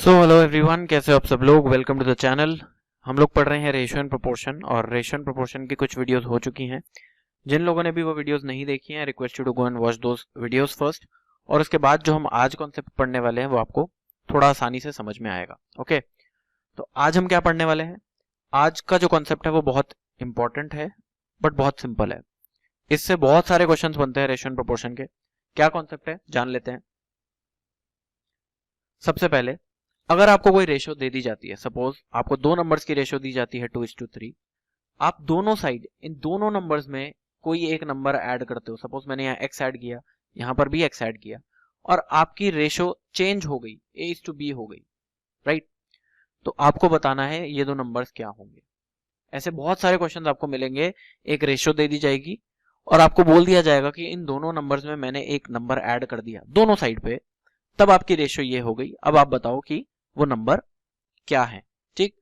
Hello everyone, कैसे हो आप सब लोग। Welcome to the channel. हम लोग पढ़ रहे हैं रेशियो एंड प्रोपोर्शन, और रेशियो एंड प्रोपोर्शन की कुछ वीडियोस हो चुकी हैं। जिन लोगों ने भी वो वीडियोस नहीं देखी हैं, request you to go and watch those videos first. और उसके बाद जो हम आज कॉन्सेप्ट पढ़ने वाले हैं वो आपको थोड़ा आसानी से समझ में आएगा। ओके, तो आज हम क्या पढ़ने वाले हैं। आज का जो कॉन्सेप्ट है वो बहुत इंपॉर्टेंट है बट बहुत सिंपल है। इससे बहुत सारे क्वेश्चन बनते हैं रेशियो एंड प्रोपोर्शन के। क्या कॉन्सेप्ट है जान लेते हैं। सबसे पहले, अगर आपको कोई रेशियो दे दी जाती है, सपोज आपको दो नंबर्स की रेशियो दी जाती है 2:3, आप दोनों साइड इन दोनों नंबर्स में कोई एक नंबर ऐड करते हो। सपोज मैंने यहाँ x ऐड किया, यहाँ पर भी x ऐड किया, और आपकी रेशियो चेंज हो गई, A:B हो गई, राइट। तो आपको बताना है ये दो नंबर्स क्या होंगे। ऐसे बहुत सारे क्वेश्चन आपको मिलेंगे। एक रेशियो दे दी जाएगी और आपको बोल दिया जाएगा कि इन दोनों नंबर्स में मैंने एक नंबर ऐड कर दिया दोनों साइड पे, तब आपकी रेशियो ये हो गई। अब आप बताओ कि वो नंबर क्या है। ठीक,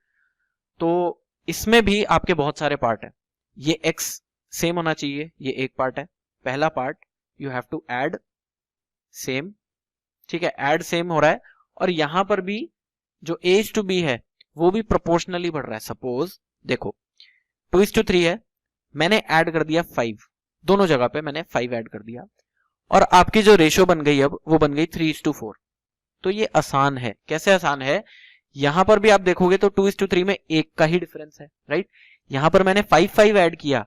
तो इसमें भी आपके बहुत सारे पार्ट है। ये x सेम होना चाहिए, ये एक पार्ट है। पहला part, you have to add same. ठीक है, ऐड सेम हो रहा है। और यहां पर भी जो A:B है वो भी प्रोपोर्शनली बढ़ रहा है। सपोज देखो 2:3 है, मैंने ऐड कर दिया 5, दोनों जगह पे मैंने 5 ऐड कर दिया, और आपकी जो रेशियो बन गई अब वो बन गई 3:4। तो ये आसान है। कैसे आसान है, यहां पर भी आप देखोगे तो 2:3 में एक का ही डिफरेंस है, राइट। यहां पर मैंने 5 ऐड किया,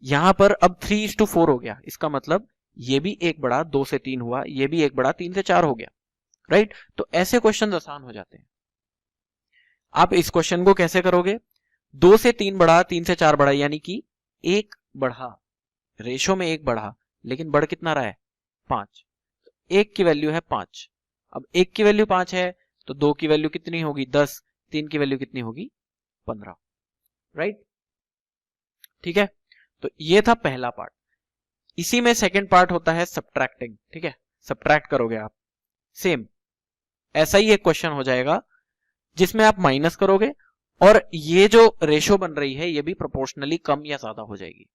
यहां पर अब 3:4 हो गया। इसका मतलब ये भी एक बढ़ा 2 से 3 हुआ, ये भी एक बढ़ा 3 से 4 हो गया, राइट। तो ऐसे क्वेश्चन आसान हो जाते हैं। आप इस क्वेश्चन को कैसे करोगे, 2 से 3 बढ़ा, 3 से 4 बढ़ा, यानी कि एक बढ़ा, रेशो में एक बढ़ा, लेकिन बढ़ कितना रहा है 5। एक की वैल्यू है 5। अब एक की वैल्यू 5 है तो दो की वैल्यू कितनी होगी 10, तीन की वैल्यू कितनी होगी 15, राइट। ठीक है, तो ये था पहला पार्ट। इसी में सेकंड पार्ट होता है सब्ट्रैक्टिंग। ठीक है, सब्ट्रैक्ट करोगे आप, सेम ऐसा ही एक क्वेश्चन हो जाएगा जिसमें आप माइनस करोगे, और ये जो रेशो बन रही है ये भी प्रोपोर्शनली कम या ज्यादा हो जाएगी।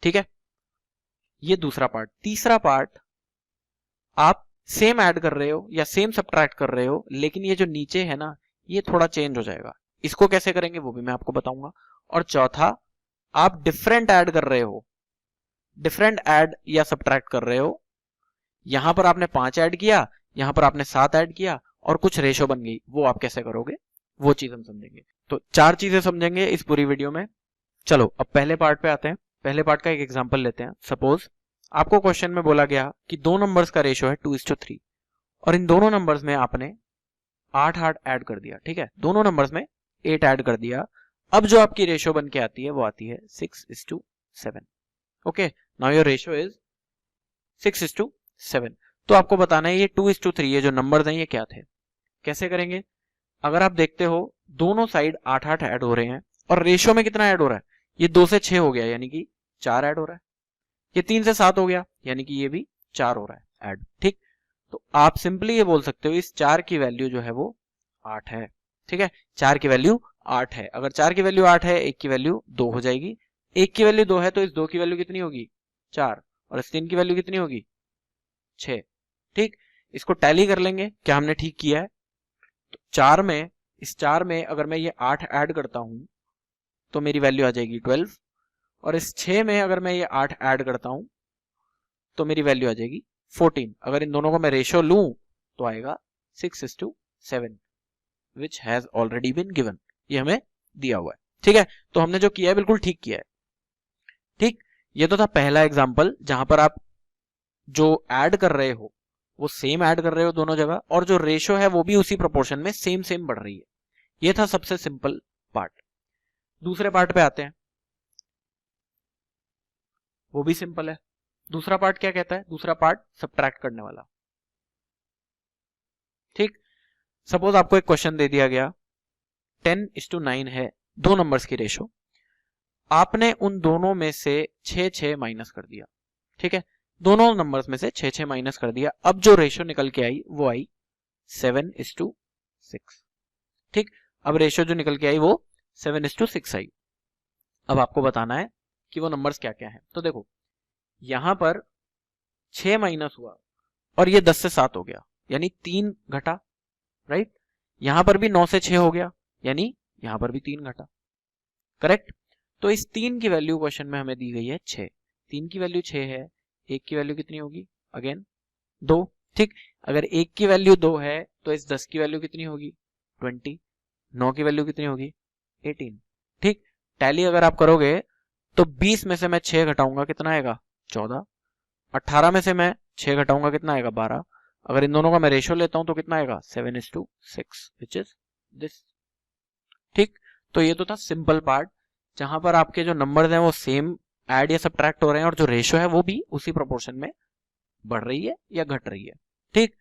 ठीक है, ये दूसरा पार्ट। तीसरा पार्ट, आप सेम ऐड कर रहे हो या सेम सब्ट्रैक्ट कर रहे हो, लेकिन ये जो नीचे है ना ये थोड़ा चेंज हो जाएगा। इसको कैसे करेंगे वो भी मैं आपको बताऊंगा। और चौथा, आप डिफरेंट ऐड कर रहे हो, डिफरेंट ऐड या सब्ट्रैक्ट कर रहे हो। यहां पर आपने 5 ऐड किया, यहां पर आपने 7 ऐड किया, और कुछ रेशो बन गई। वो आप कैसे करोगे वो चीज हम समझेंगे। तो 4 चीजें समझेंगे इस पूरी वीडियो में। चलो अब पहले पार्ट पे आते हैं। पहले पार्ट का एक एग्जांपल लेते हैं। सपोज आपको क्वेश्चन में बोला गया कि दो नंबर्स का रेशियो है 2:3, और इन दोनों नंबर्स में आपने 8 ऐड कर दिया। ठीक है, दोनों नंबर्स में 8 ऐड कर दिया। अब जो आपकी रेशियो बन के आती है वो आती है 6:7। Okay, now your ratio is 6:7। तो आपको बताना है ये 2:3, ये जो नंबर्स हैं ये क्या थे। कैसे करेंगे, अगर आप देखते हो दोनों साइड 8 ऐड हो रहे हैं, और रेशियो में कितना ऐड हो रहा है, ये 2 से 6 हो गया यानी कि 4 ऐड हो रहा है। ये 3 से 7 हो गया यानी कि ये भी 4 हो रहा है ऐड। ठीक, तो आप सिंपली ये बोल सकते हो इस 4 की वैल्यू जो है वो 8 है। ठीक है, 4 की वैल्यू 8 है। अगर 4 की वैल्यू 8 है, एक की वैल्यू 2 हो जाएगी। एक की वैल्यू 2 है तो इस 2 की वैल्यू कितनी होगी 4, और इस 3 की वैल्यू कितनी होगी 6। ठीक, इसको टैली कर लेंगे क्या हमने ठीक किया है। तो 4 में, इस 4 में अगर मैं ये 8 ऐड करता हूं तो मेरी वैल्यू आ जाएगी 12, और इस 6 में अगर मैं ये 8 ऐड करता हूं तो मेरी वैल्यू आ जाएगी 14। अगर इन दोनों को मैं रेशियो लूं तो आएगा 6:7, which has already been given. ये हमें दिया हुआ है। ठीक है, तो हमने जो किया है बिल्कुल ठीक किया है। ठीक, ये तो था पहला एग्जांपल जहां पर आप जो ऐड कर रहे हो वो सेम ऐड कर रहे हो दोनों जगह, और जो रेशियो है वो भी उसी प्रोपोर्शन में सेम सेम बढ़ रही है। ये था सबसे सिंपल पार्ट। दूसरे पार्ट पे आते हैं, वो भी सिंपल है। दूसरा पार्ट क्या कहता है, दूसरा पार्ट सब्ट्रैक्ट करने वाला। ठीक, सपोज आपको एक क्वेश्चन दे दिया गया 10:9 है, दो नंबर्स की रेशो, आपने उन दोनों में से 6 माइनस कर दिया। ठीक है, दोनों नंबर्स में से 6 माइनस कर दिया। अब जो रेशो निकल के आई वो आई 7:6। ठीक, अब रेशो जो निकल के आई वो 7:6 आई। अब आपको बताना है कि वो नंबर्स क्या क्या है। तो देखो यहां पर 6 माइनस हुआ और ये 10 से 7 हो गया, यानी 3 घटा, राइट। यहां पर भी 9 से 6 हो गया, यानी यहां पर भी 3 घटा। करेक्ट। तो इस 3 की वैल्यू क्वेश्चन में हमें दी गई है 6। 3 की वैल्यू 6 है, 1 की वैल्यू कितनी होगी, अगेन 2। ठीक, अगर 1 की वैल्यू 2 है तो इस 10 की वैल्यू कितनी होगी, 20। 9 की वैल्यू कितनी होगी, 18। ठीक, टैली अगर आप करोगे तो 20 में से मैं 6 घटाऊंगा, कितना आएगा, 14। 18 में से मैं 6 घटाऊंगा, कितना आएगा, 12। अगर इन दोनों का मैं रेशियो लेता हूं तो कितना आएगा, 7:6, विच इज दिस। ठीक, तो ये तो था सिंपल पार्ट, जहां पर आपके जो नंबर्स हैं वो सेम ऐड या सब्ट्रैक्ट हो रहे हैं और जो रेशियो है वो भी उसी प्रोपोर्शन में बढ़ रही है या घट रही है। ठीक,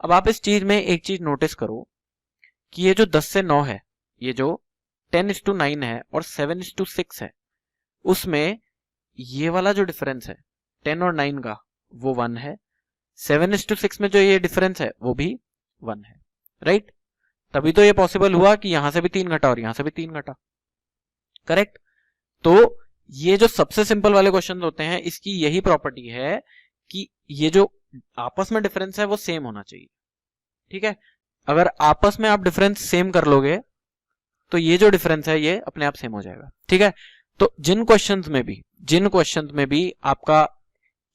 अब आप इस चीज में एक चीज नोटिस करो कि ये जो 10 से 9 है, ये जो 10:9 है और 7:6 है, उसमें ये वाला जो डिफरेंस है 10 और 9 का वो 1 है। 7:6 में जो ये डिफरेंस है वो भी 1 है, राइट। तभी तो ये पॉसिबल हुआ कि यहां से भी 3 घटा और यहां से भी 3 घटा। करेक्ट। तो ये जो सबसे सिंपल वाले क्वेश्चन होते हैं, इसकी यही प्रॉपर्टी है कि ये जो आपस में डिफरेंस है वो सेम होना चाहिए। ठीक है, अगर आपस में आप डिफरेंस सेम कर लोगे तो ये जो डिफरेंस है ये अपने आप सेम हो जाएगा। ठीक है, तो जिन क्वेश्चंस में भी आपका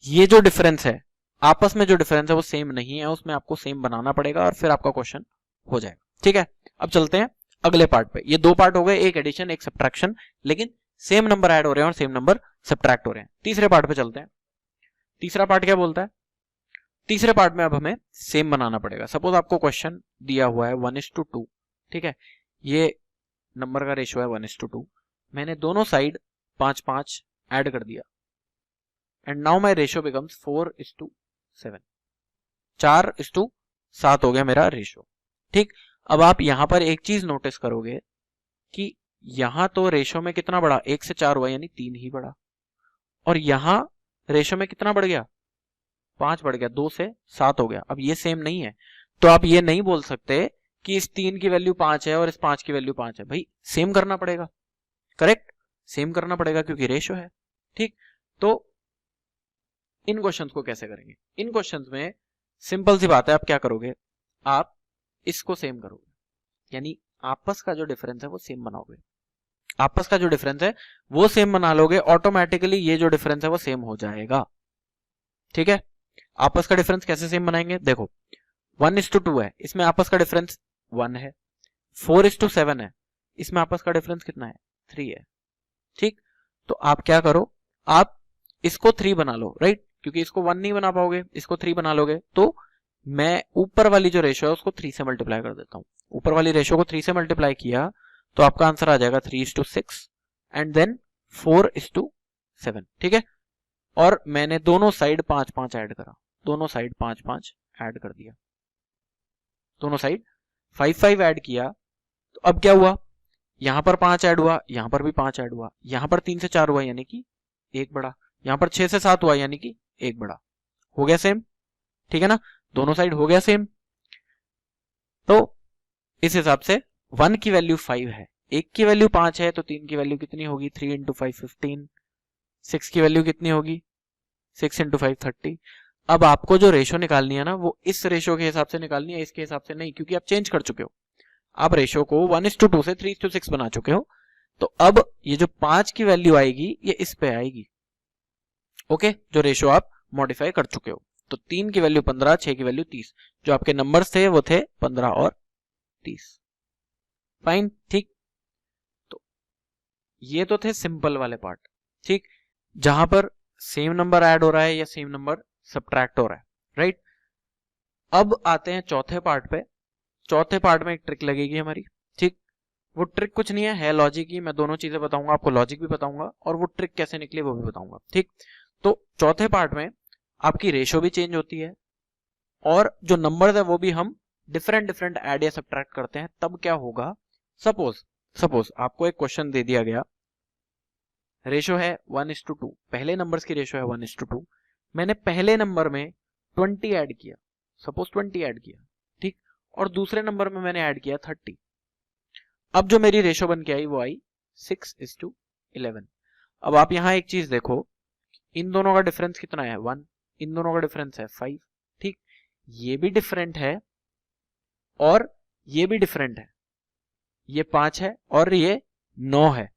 ये जो डिफरेंस है, आपस में जो डिफरेंस है वो सेम नहीं है, उसमें आपको सेम बनाना पड़ेगा और फिर आपका क्वेश्चन हो जाएगा। ठीक है, अब चलते हैं अगले पार्ट पे। ये 2 पार्ट हो गए, एक एडिशन एक सब्ट्रैक्शन, लेकिन सेम नंबर ऐड हो रहे हैं और सेम नंबर सब्ट्रैक्ट हो रहे हैं। तीसरे पार्ट पे चलते हैं। तीसरा पार्ट क्या बोलता है, तीसरे पार्ट में अब हमें सेम बनाना पड़ेगा। सपोज आपको क्वेश्चन दिया हुआ है 1:2। ठीक है, ये नंबर का रेशियो है 1:2। मैंने दोनों साइड 5-5 ऐड कर दिया and now my ratio becomes 4:7। 4:7 हो गया मेरा रेशियो। ठीक, अब आप यहां पर एक चीज नोटिस करोगे कि यहां तो रेशियो में कितना बढ़ा, 1 से 4 हुआ, यानी 3 ही बढ़ा। और यहां रेशियो में कितना बढ़ गया, 5 बढ़ गया, 2 से 7 हो गया। अब ये सेम नहीं है, तो आप ये नहीं बोल सकते कि इस 3 की वैल्यू 5 है और इस 5 की वैल्यू 5 है। भाई सेम करना पड़ेगा, करेक्ट, सेम करना पड़ेगा क्योंकि रेशियो है। ठीक, तो इन क्वेश्चंस को कैसे करेंगे, इन क्वेश्चंस में सिंपल सी बात है, आप क्या करोगे, आप इसको सेम करोगे, यानी आपस का जो डिफरेंस है वो सेम बनाओगे। आपस का जो डिफरेंस है वो सेम बना लोगे, ऑटोमेटिकली ये जो डिफरेंस है वो सेम हो जाएगा। ठीक है, आपस का डिफरेंस कैसे सेम बनाएंगे, देखो 1:2 है, इसमें आपस का डिफरेंस 1 है। 4:7 है, इसमें आपस का डिफरेंस कितना है, 3 है। ठीक, तो आप क्या करो, आप इसको 3 बना लो, राइट, क्योंकि इसको 1 नहीं बना पाओगे, इसको 3 बना लोगे। तो मैं ऊपर वाली जो रेशियो है उसको 3 से मल्टीप्लाई कर देता हूं। ऊपर वाली रेशियो को 3 से मल्टीप्लाई किया तो आपका आंसर आ जाएगा 3:6 एंड देन 4:7। ठीक है, और मैंने दोनों साइड 5-5 ऐड करा, दोनों साइड 5-5 ऐड कर दिया, दोनों साइड 5-5 ऐड किया। तो अब क्या हुआ, यहां पर 5 ऐड हुआ, यहां पर भी 5 ऐड हुआ, यहां पर 3 से 4 हुआ यानी कि 1 बढ़ा, यहां पर 6 से 7 हुआ यानी कि 1 बढ़ा। हो गया सेम, ठीक है ना, दोनों साइड हो गया सेम। तो इस हिसाब से 1 की वैल्यू 5 है, 1 की वैल्यू 5 है, तो 3 की वैल्यू कितनी होगी, 3 × 5 15। 6 की वैल्यू कितनी होगी, 6 × 5 30। अब आपको जो रेशियो निकालनी है ना वो इस रेशियो के हिसाब से निकालनी है, इसके हिसाब से नहीं, क्योंकि आप चेंज कर चुके हो, आप रेशियो को 1:2 से 3:6 बना चुके हो। तो अब ये जो 5 की वैल्यू आएगी ये इस पे आएगी, ओके, जो रेशियो आप मॉडिफाई कर चुके हो। तो 3 की वैल्यू 15, 6 की वैल्यू 30, जो आपके नंबर्स थे वो थे 15 और 30। फाइन, ठीक, तो ये तो थे सिंपल वाले पार्ट। ठीक, जहां पर सेम नंबर ऐड हो रहा है या सेम नंबर सब्ट्रैक्ट हो रहा है, राइट। अब आते हैं चौथे पार्ट पे। चौथे पार्ट में एक ट्रिक लगेगी हमारी। ठीक, वो ट्रिक कुछ नहीं है लॉजिक ही, मैं दोनों चीजें बताऊंगा आपको, लॉजिक भी बताऊंगा और वो ट्रिक कैसे निकली वो भी बताऊंगा। ठीक, तो चौथे पार्ट में आपकी रेशियो भी चेंज होती है और जो नंबर है वो भी हम डिफरेंट ऐड या सब्ट्रैक्ट करते हैं। तब क्या होगा, सपोज आपको एक क्वेश्चन दे दिया गया, रेशियो है 1:2, पहले नंबर्स की रेशियो है 1:2। मैंने पहले नंबर में 20 ऐड किया, सपोज 20 ऐड किया, ठीक, और दूसरे नंबर में मैंने ऐड किया 30। अब जो मेरी रेशियो बन के आई वो आई 6:11। अब आप यहां एक चीज देखो, इन दोनों का डिफरेंस कितना है, 1, इन दोनों का डिफरेंस है 5। ठीक, ये भी डिफरेंट है और ये भी डिफरेंट है, ये 5 है और ये 9 है,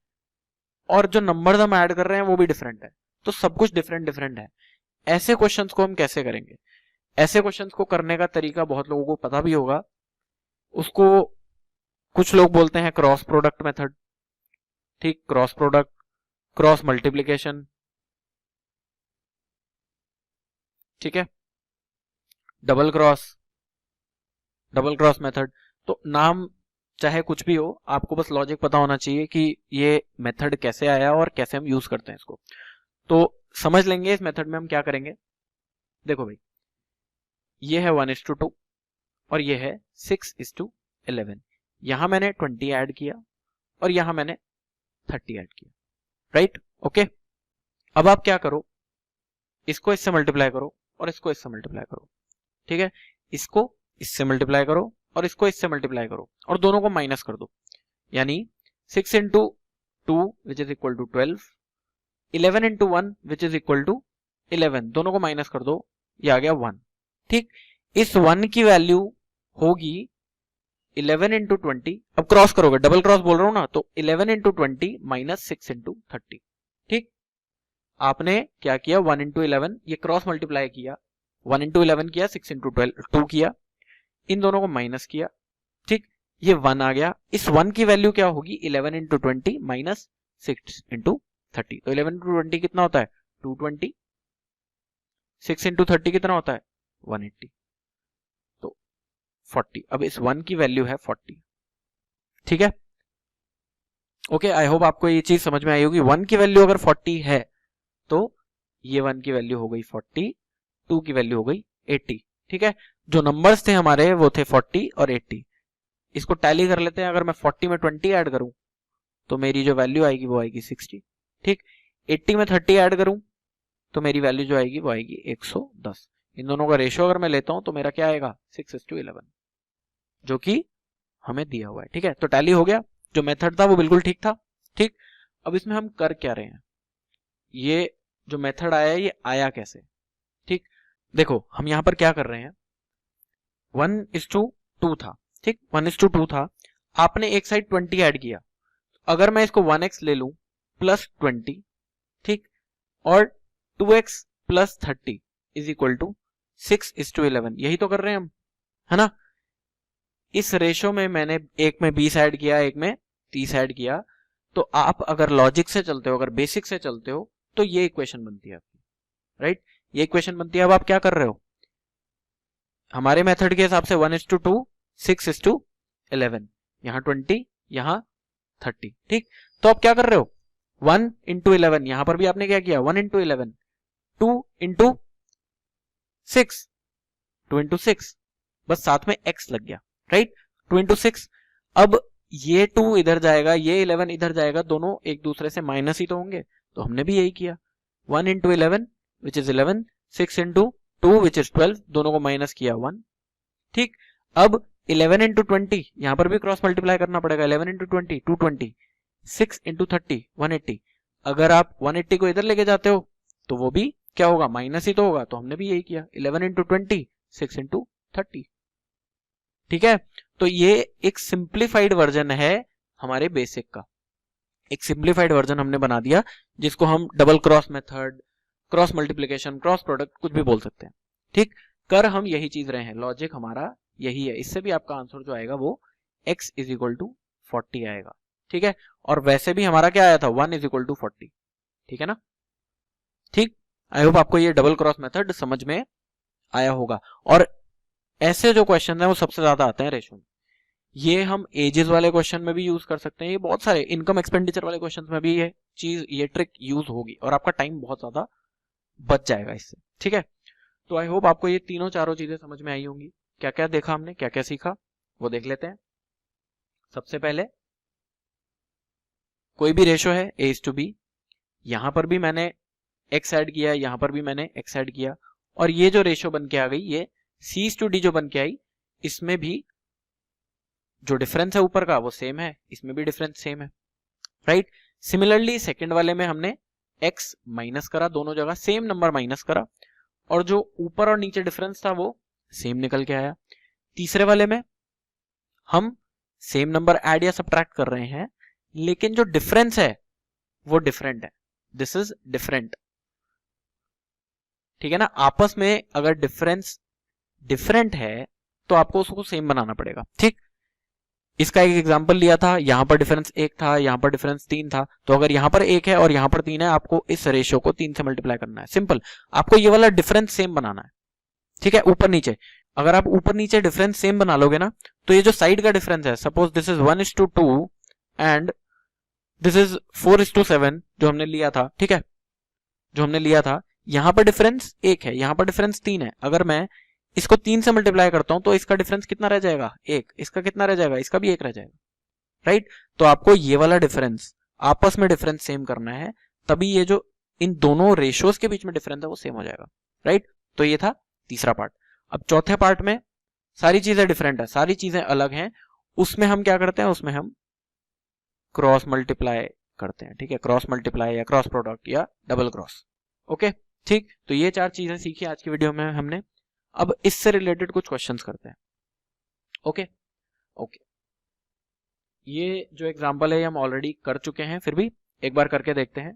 और जो नंबर्स हम ऐड कर रहे हैं वो भी डिफरेंट है, तो सब कुछ डिफरेंट डिफरेंट है। ऐसे क्वेश्चंस को हम कैसे करेंगे? ऐसे क्वेश्चंस को करने का तरीका बहुत लोगों को पता भी होगा, उसको कुछ लोग बोलते हैं क्रॉस प्रोडक्ट मेथड, ठीक, क्रॉस प्रोडक्ट, क्रॉस मल्टीप्लिकेशन, ठीक है, डबल क्रॉस मेथड। तो नाम चाहे कुछ भी हो, आपको बस लॉजिक पता होना चाहिए कि ये मेथड कैसे आया और कैसे हम यूज करते हैं इसको। तो समझ लेंगे इस मेथड में हम क्या करेंगे। देखो भाई, ये है 1:2 और ये है 6:11। यहां मैंने 20 ऐड किया और यहां मैंने 30 ऐड किया, राइट, ओके। अब आप क्या करो, इसको इससे मल्टीप्लाई करो और इसको इससे मल्टीप्लाई करो, ठीक है, इसको इससे मल्टीप्लाई करो और इसको इससे मल्टीप्लाई करो और दोनों को माइनस कर दो, यानी 6 into 2 which is equal to 12, 11 into 1 which is equal to 11, दोनों को माइनस कर दो, ये आ गया 1, ठीक। इस 1 की वैल्यू होगी 11 into 20, अब क्रॉस करोगे, डबल क्रॉस बोल रहा हूं ना, तो 11 into 20 माइनस 6 into 30, ठीक। आपने क्या किया, 1 into 11, ये क्रॉस मल्टीप्लाई किया, 1 into 11 किया, 6 into 2 किया, इन दोनों को माइनस किया, ठीक, ये 1 आ गया। इस 1 की वैल्यू क्या होगी, 11 into 20 माइनस 6 into 30, तो 11 into 20 कितना होता है, 220, 6 into 30 कितना होता है, 180, तो 40। अब इस 1 की वैल्यू है 40, ठीक है, ओके। आई होप आपको ये चीज समझ में आई होगी। 1 की वैल्यू अगर 40 है तो ये 1 की वैल्यू हो गई 40, 2 की वैल्यू हो गई 80, ठीक है। जो नंबर्स थे हमारे वो थे 40 और 80। इसको टैली कर लेते हैं, अगर मैं 40 में 20 ऐड करूं तो मेरी जो वैल्यू आएगी वो आएगी 60, ठीक। 80 में 30 ऐड करूं तो मेरी वैल्यू जो आएगी वो आएगी 110। इन दोनों का रेशियो अगर मैं लेता हूं तो मेरा क्या आएगा, 6:11, जो कि हमें दिया हुआ है, ठीक है। तो टैली हो गया, जो मेथड था वो बिल्कुल ठीक था, ठीक। अब इसमें हम कर क्या रहे हैं, ये जो मेथड आया ये आया कैसे, ठीक। देखो हम यहां पर क्या कर रहे हैं, 1:2 था, ठीक, 1:2 था, आपने एक साइड 20 ऐड किया, अगर मैं इसको 1x ले लूं प्लस 20, ठीक, और 2x plus 30 is equal to 6:11, यही तो कर रहे हैं हम, है ना। इस रेशो में मैंने एक में 20 ऐड किया, एक में 30 ऐड किया, तो आप अगर लॉजिक से चलते हो, अगर बेसिक से चलते हो, तो ये इक्वेशन बनती है आपकी, राइट, ये इक्वेशन बनती है। अब आप क्या कर रहे हो, हमारे मेथड के हिसाब से 1:2, 6:11, यहां 20, यहां 30, ठीक। तो आप क्या कर रहे हो, 1 into 11, यहां पर भी आपने क्या किया, 1 into 11, 2 into 6, 2 into 6, बस साथ में x लग गया, राइट, 2 into 6। अब ये 2 इधर जाएगा, ये 11 इधर जाएगा, दोनों एक दूसरे से माइनस ही तो होंगे, तो हमने भी यही किया, 1 into 11 which is 11, 6 into 2 which is 12, दोनों को माइनस किया 1, ठीक। अब 11 into 20, यहां पर भी क्रॉस मल्टीप्लाई करना पड़ेगा, 11 into 20 220, 6 into 30 180। अगर आप 180 को इधर लेके जाते हो तो वो भी क्या होगा, माइनस ही तो होगा, तो हमने भी यही किया, 11 into 20, 6 into 30, ठीक है। तो ये एक सिंप्लीफाइड वर्जन है हमारे बेसिक का, एक सिंप्लीफाइड वर्जन हमने बना दिया, जिसको हम double cross method, cross multiplication, cross product कुछ भी बोल सकते हैं, ठीक। कर हम यही चीज रहे हैं, लॉजिक हमारा यही है। इससे भी आपका आंसर जो आएगा वो x इज इक्वल टू 40 आएगा, ठीक है। और वैसे भी हमारा क्या आया था, 1 इज इक्वल टू 40, ठीक है ना, ठीक। आई होप आपको ये डबल क्रॉस मेथड समझ में आया होगा। और ऐसे जो क्वेश्चन है वो सबसे ज्यादा आते हैं रेशो में, ये हम एजेस वाले क्वेश्चन में भी यूज कर सकते हैं, ये बहुत सारे इनकम एक्सपेंडिचर वाले क्वेश्चन में भी ये चीज, ये ट्रिक यूज होगी और आपका टाइम बहुत ज्यादा बच जाएगा इससे, ठीक है। तो आई होप आपको ये तीनों चारों चीजें समझ में आई होंगी। क्या क्या देखा हमने, क्या क्या सीखा, वो देख लेते हैं। सबसे पहले कोई भी रेशो है A:B, यहां पर भी मैंने x ऐड किया, यहां पर भी मैंने x ऐड किया, और ये जो रेशो बन के आ गई, ये C:D जो बन के आई, इसमें भी जो डिफरेंस है ऊपर का वो सेम है, इसमें भी डिफरेंस सेम है, राइट। सिमिलरली सेकंड वाले में हमने x माइनस करा, दोनों जगह सेम नंबर माइनस करा, और जो ऊपर और नीचे डिफरेंस था वो सेम निकल के आया। तीसरे वाले में हम सेम नंबर ऐड या सब्ट्रैक्ट कर रहे हैं, लेकिन जो डिफरेंस है वो डिफरेंट है। दिस इज डिफरेंट, ठीक है ना। आपस में अगर डिफरेंस डिफरेंट है तो आपको उसको सेम बनाना पड़ेगा, ठीक। इसका एक एग्जांपल लिया था, यहां पर डिफरेंस 1 था, यहां पर डिफरेंस 3 था, तो अगर यहां पर 1 है और यहां पर 3 है, आपको इस रेशियो को 3 से मल्टीप्लाई करना है, सिंपल। आपको ये वाला डिफरेंस सेम बनाना है, ठीक है, ऊपर नीचे। अगर आप ऊपर नीचे डिफरेंस सेम बना लोगे ना, तो ये जो साइड का डिफरेंस है, suppose this is 1:2 and this is 4:7 जो हमने लिया था, ठीक है, जो हमने लिया था, यहां पर डिफरेंस 1 है, यहां पर डिफरेंस 3 है। अगर मैं इसको 3 से मल्टीप्लाई करता हूं तो इसका डिफरेंस कितना रह जाएगा, 1। इसका कितना रह जाएगा, इसका भी 1 रह जाएगा, राइट। तो आपको ये वाला डिफरेंस आपस में डिफरेंस सेम करना है, तभी ये जो इन दोनों रेशियोज के बीच में डिफरेंस है वो सेम हो जाएगा, राइट। तो ये था तीसरा पार्ट। अब चौथे पार्ट में सारी चीजें डिफरेंट है, सारी चीजें अलग हैं, उसमें हम क्या करते हैं, उसमें हम क्रॉस मल्टीप्लाई करते हैं, ठीक है, क्रॉस मल्टीप्लाई या क्रॉस प्रोडक्ट या डबल क्रॉस, ओके, ठीक। तो ये 4 चीजें सीखी आज की वीडियो में हमने। अब इससे रिलेटेड कुछ क्वेश्चंस करते हैं, ओके ओके। ये जो एग्जांपल है ये हम ऑलरेडी कर चुके हैं, फिर भी एक बार करके देखते हैं।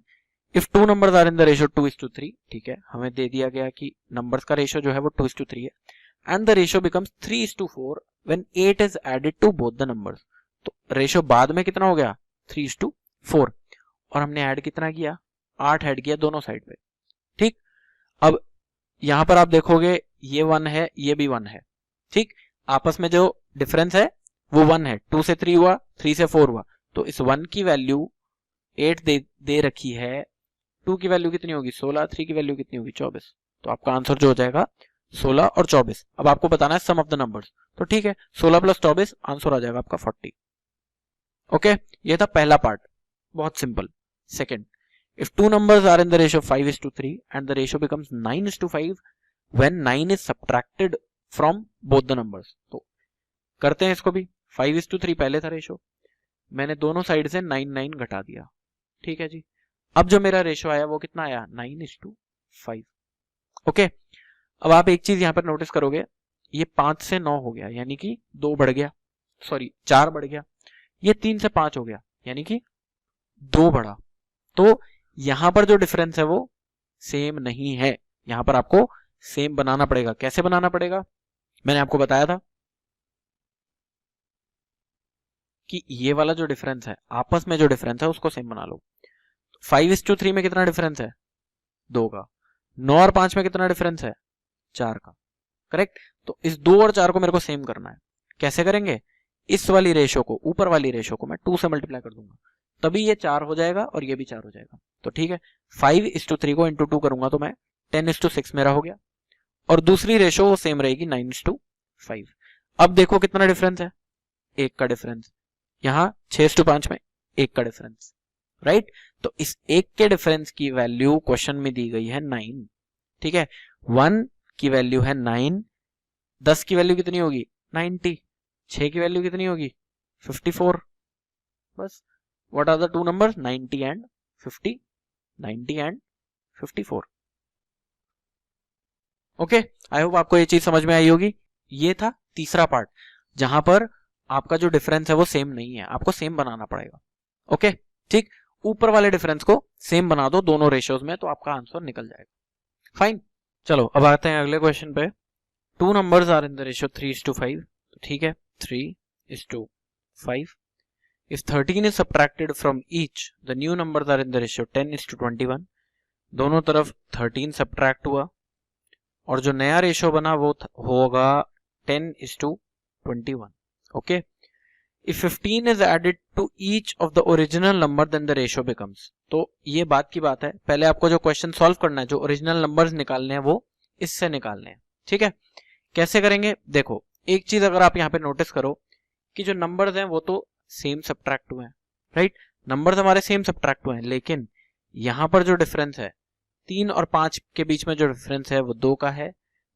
If 2 numbers are in the ratio 2:3, ठीक है, हमें दे दिया गया कि नंबर्स का रेशियो जो है वो 2:3 है, and the ratio becomes 3:4 when 8 is added to both the numbers. तो रेशियो बाद में कितना हो गया, 3:4, और हमने ऐड कितना किया, 8 ऐड किया दोनों साइड पे, ठीक। अब यहां पर आप देखोगे ये 1 है, ये भी 1 है, ठीक। आपस में जो डिफरेंस है वो 1 है, 2 से 3 हुआ, 3 से 4 हुआ, तो इस 1 की वैल्यू 8 दे रखी है, 2 की वैल्यू कितनी होगी 16, 3 की वैल्यू कितनी होगी 24। तो आपका आंसर जो हो जाएगा 16 और 24। अब आपको बताना है सम ऑफ द नंबर्स, तो ठीक है, 16 + 24 आंसर आ जाएगा आपका 40, ओके। ये था पहला पार्ट, बहुत simple. Second, if 2 numbers are in the ratio 5:3 and the ratio becomes 9:5 when 9 is subtracted from both the numbers। तो करते हैं इसको भी। 5:3 पहले था रेशियो, मैंने दोनों साइड से 9 घटा दिया, ठीक है जी। अब जो मेरा रेशियो आया वो कितना आया, 9:5, ओके। अब आप एक चीज यहां पर नोटिस करोगे, ये 5 से 9 हो गया, यानी कि 2 बढ़ गया, सॉरी 4 बढ़ गया। ये 3 से 5 हो गया, यानी कि 2 बढ़ा। तो यहां पर जो डिफरेंस है वो सेम नहीं है, यहां पर आपको सेम बनाना पड़ेगा। कैसे बनाना पड़ेगा, मैंने आपको बताया था कि ये वाला जो डिफरेंस है, आपस में जो डिफरेंस है उसको सेम बना लो। 5:3 में कितना डिफरेंस है, 2 का। 9 और 5 में कितना डिफरेंस है, 4 का, करेक्ट। तो इस 2 और 4 को मेरे को सेम करना है। कैसे करेंगे, इस वाली रेशियो को, ऊपर वाली रेशियो को मैं 2 से मल्टीप्लाई कर दूंगा, तभी ये 4 हो जाएगा और ये भी 4 हो जाएगा। तो ठीक है, 5:3 को इंटू 2 करूंगा तो मैं 10:6 मेरा हो गया, और दूसरी रेशियो वो सेम रहेगी 9:5। अब देखो कितना डिफरेंस है, 1 का डिफरेंस। यहां 6:5 में 1 का डिफरेंस, राइट। तो इस 1 के डिफरेंस की वैल्यू क्वेश्चन में दी गई है 9, ठीक है। 1 की वैल्यू है 9, 10 की वैल्यू कितनी होगी 90, 6 की वैल्यू कितनी होगी 54। बस, what are the two numbers, 90 and 50, 90 and 54, okay. I hope आपको ये चीज समझ में आई होगी। ये था तीसरा पार्ट, जहां पर आपका जो डिफरेंस है वो सेम नहीं है, आपको सेम बनाना पड़ेगा, ओके, ठीक। ऊपर वाले डिफरेंस को सेम बना दो दोनों रेशियोज में, तो आपका आंसर निकल जाएगा, फाइन। चलो अब आते हैं अगले क्वेश्चन पे। 2 numbers are in the ratio 3:5, तो ठीक है, 3:5। If 13 is subtracted from each, the new numbers are in the ratio 10:21। दोनों तरफ 13 सब्ट्रैक्ट हुआ, और जो नया रेशियो बना वो होगा 10:21, okay. If 15 is added to each of the original number, then the ratio becomes। तो ये बात की बात है, पहले आपको जो क्वेश्चन सॉल्व करना है, जो ओरिजिनल नंबर्स निकालने हैं वो इससे निकालने हैं, ठीक है। कैसे करेंगे, देखो एक चीज अगर आप यहाँ पे नोटिस करो कि जो नंबर्स हैं वो तो सेम सब्ट्रैक्ट हुए हैं, राइट। नंबर्स हमारे सेम सब्ट्रैक्ट हुए हैं, लेकिन यहाँ पर जो डिफरेंस है 3 और 5 के बीच में जो डिफरेंस है वो 2 का है,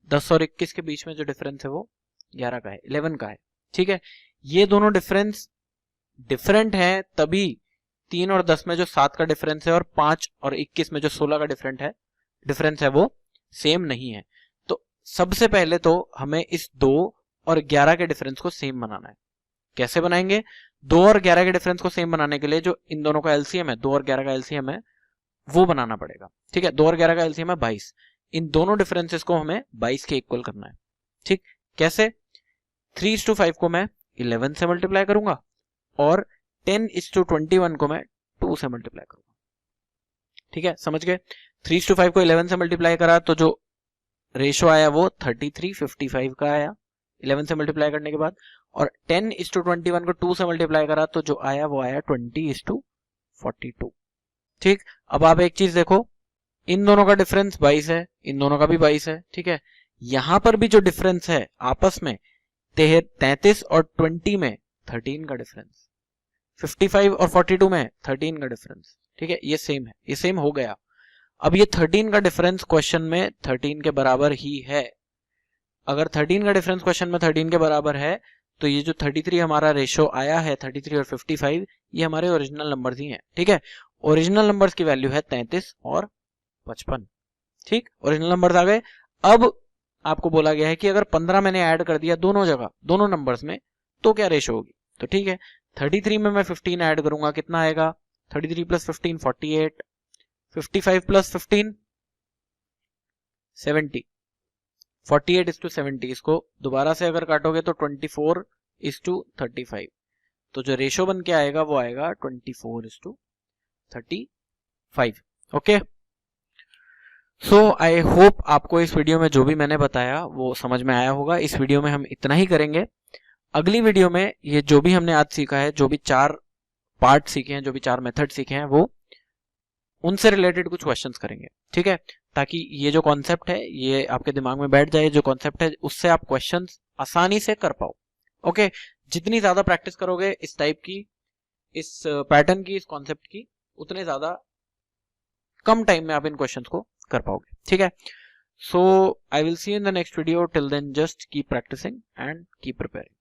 10 और 21 के बीच में जो डिफरेंस है वो 11 का है, 11 का है, ठीक है। ये दोनों डिफरेंस डिफरेंट है, तभी 3 और 10 में जो 7 का डिफरेंस है और 5 और 21 में जो 16 का डिफरेंस है वो सेम नहीं है। तो सबसे पहले तो हमें इस 2 और 11 के डिफरेंस को सेम बनाना है। कैसे बनाएंगे? 2 और 11 के डिफरेंस को सेम बनाने के लिए जो इन दोनों का एलसीएम है, 2 और 11 का एलसीएम है, वो बनाना पड़ेगा। ठीक है, 2 और 11 का एलसीएम है 22। इन दोनों डिफरेंसेस को हमें 22 के इक्वल करना है। ठीक, कैसे? 3:5 को मैं 11 से मल्टीप्लाई करूंगा और 10:21 को मैं 2 से मल्टीप्लाई करूंगा। ठीक है, समझ गए? 3:5 को 11 से मल्टीप्लाई करा तो जो रेशो आया वो 33:55 का आया 11 से मल्टीप्लाई करने के बाद, और 10:21 को 2 से मल्टीप्लाई करा तो जो आया वो आया 20:42। ठीक, अब आप एक चीज देखो, इन दोनों का डिफरेंस 22 है, इन दोनों का भी 22 है। ठीक है, यहां पर भी जो डिफरेंस है आपस में 33 और 20 में 13 का डिफरेंस, 55 और 42 में 13 का डिफरेंस। ठीक है, ये सेम है, ये सेम हो गया। अब ये 13 का डिफरेंस क्वेश्चन में 13 के बराबर ही है। अगर 13 का डिफरेंस क्वेश्चन में 13 के बराबर है तो ये जो 33 हमारा रेशो आया है, 33 और 55, ये हमारे ओरिजिनल नंबर्स ही हैं। ठीक है, ओरिजिनल नंबर्स की वैल्यू है 33 और 55। ठीक, ओरिजिनल नंबर्स आ गए। अब आपको बोला गया है कि अगर 15 मैंने ऐड कर दिया दोनों जगह, दोनों नंबर्स में, तो क्या रेशो होगी? तो ठीक है, 33 में मैं 15 ऐड करूंगा, कितना आएगा? 33 प्लस 15 48, 55 प्लस 15 70, 48:70। इसको दोबारा से अगर काटोगे तो 24:35। तो जो रेशो बन के आएगा वो आएगा 24:35। ओके, सो आई होप आपको इस वीडियो में जो भी मैंने बताया वो समझ में आया होगा। इस वीडियो में हम इतना ही करेंगे। अगली वीडियो में ये जो भी हमने आज सीखा है, जो भी 4 पार्ट सीखे हैं, जो भी 4 मेथड सीखे हैं, वो उनसे रिलेटेड कुछ क्वेश्चंस करेंगे। ठीक है, ताकि ये जो कॉन्सेप्ट है ये आपके दिमाग में बैठ जाए, जो कॉन्सेप्ट है उससे आप क्वेश्चंस आसानी से कर पाओ। ओके, जितनी ज्यादा प्रैक्टिस करोगे इस टाइप की, इस पैटर्न की, इस कॉन्सेप्ट की, उतने ज्यादा कम टाइम में आप इन क्वेश्चंस को कर पाओगे। ठीक है, so I will see you in the next video. Till then just keep practising and keep preparing.